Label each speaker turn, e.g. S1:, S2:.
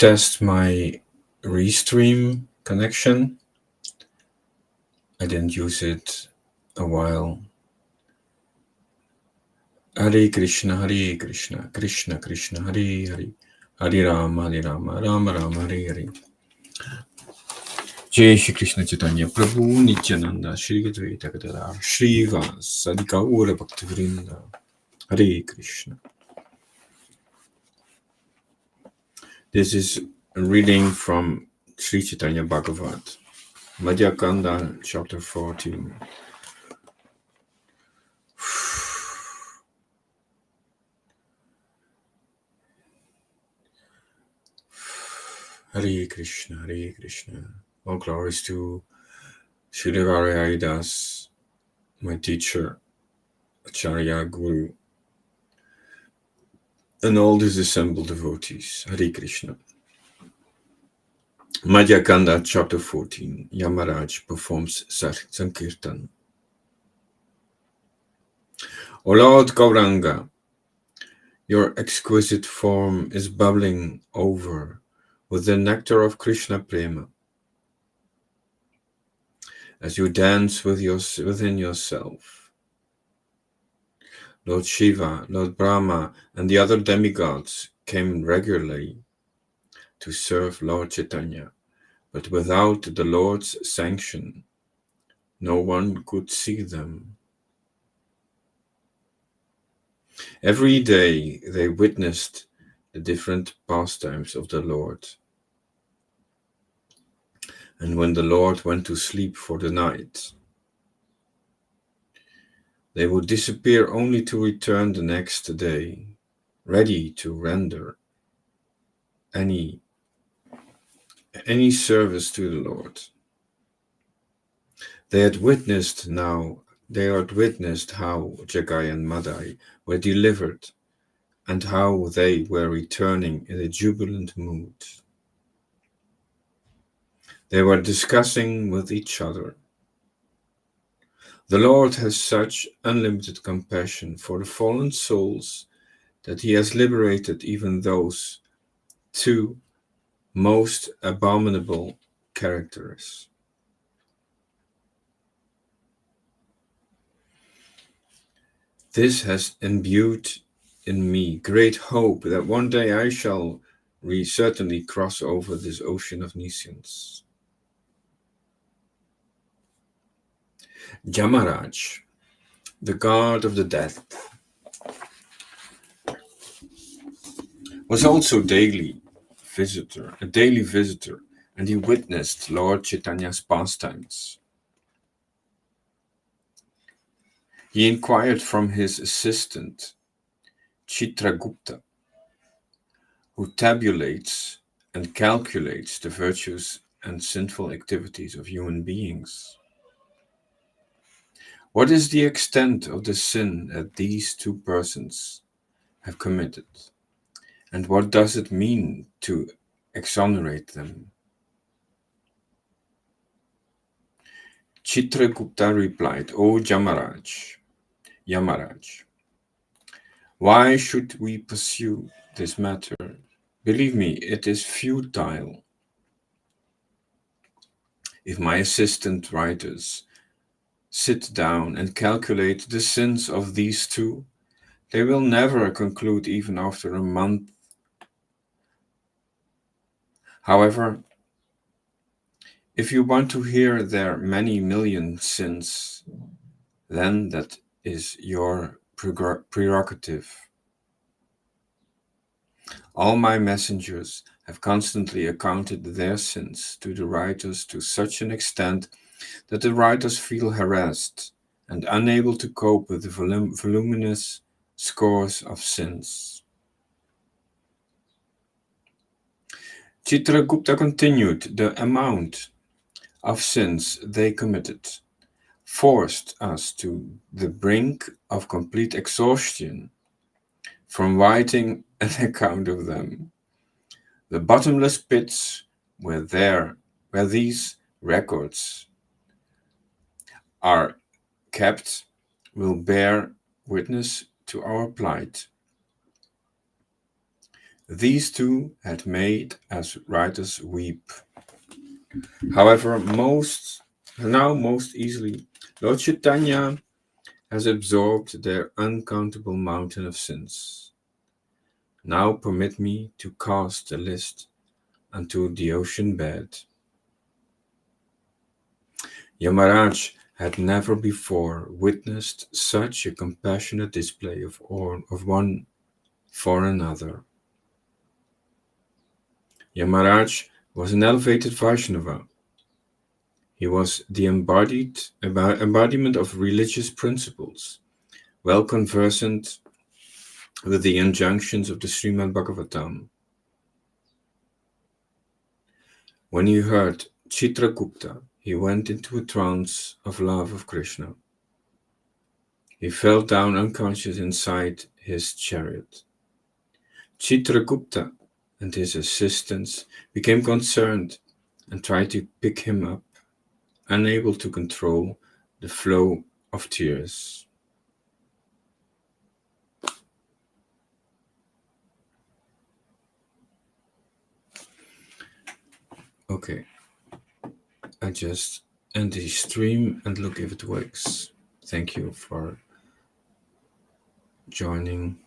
S1: test my Restream connection. I didn't use it a while. Hare Krishna, Krishna Krishna, Hare Hare, Hare Rama, Rama Rama, Hare Hare. Jai Shri Krishna Chaitanya Prabhu Nityananda Shri Advaita Gadadhar Shri Sadika Ura Bhakti Vrinda. Hare Krishna. This is a reading from Sri Chaitanya Bhagavat, Madhya Kanda, chapter 14. Hare Krishna, Hare Krishna. All glories to Sridhar Haridas, my teacher, Acharya Guru, and all these assembled devotees. Hare Krishna. Madhya Kanda, chapter 14. Yamaraj performs Sankirtan. O Lord Gauranga, your exquisite form is bubbling over with the nectar of Krishna Prema. As you dance within yourself, Lord Shiva, Lord Brahma, and the other demigods came regularly to serve Lord Chaitanya, but without the Lord's sanction, no one could see them. Every day they witnessed the different pastimes of the Lord. And when the Lord went to sleep for the night, they would disappear only to return the next day, ready to render any service to the Lord. They had witnessed how Jagai and Madai were delivered and how they were returning in a jubilant mood. They were discussing with each other. The Lord has such unlimited compassion for the fallen souls that he has liberated even those two most abominable characters. This has imbued in me great hope that one day I shall certainly cross over this ocean of nescience. Yamaraj, the god of the death, was also a daily visitor, and he witnessed Lord Chaitanya's pastimes. He inquired from his assistant, Chitragupta, who tabulates and calculates the virtues and sinful activities of human beings. What is the extent of the sin that these two persons have committed? And what does it mean to exonerate them? Chitragupta replied, O Yamaraj, why should we pursue this matter? Believe me, it is futile. If my assistant writers sit down and calculate the sins of these two, they will never conclude even after a month. However, if you want to hear their many million sins, then that is your prerogative. All my messengers have constantly accounted their sins to the writers to such an extent that the writers feel harassed and unable to cope with the voluminous scores of sins. Chitragupta continued, the amount of sins they committed forced us to the brink of complete exhaustion from writing an account of them. The bottomless pits where these records are kept will bear witness to our plight. These two had made us writers weep. However, most easily, Lord Chaitanya has absorbed their uncountable mountain of sins. Now permit me to cast the list unto the ocean bed. Yamaraj had never before witnessed such a compassionate display of one for another. Yamaraj was an elevated Vaishnava. He was the embodiment of religious principles, well conversant with the injunctions of the Srimad Bhagavatam. When he heard Chitragupta, he went into a trance of love of Krishna. He fell down unconscious inside his chariot. Chitragupta and his assistants became concerned and tried to pick him up, unable to control the flow of tears. Okay, I just end the stream and look if it works. Thank you for joining.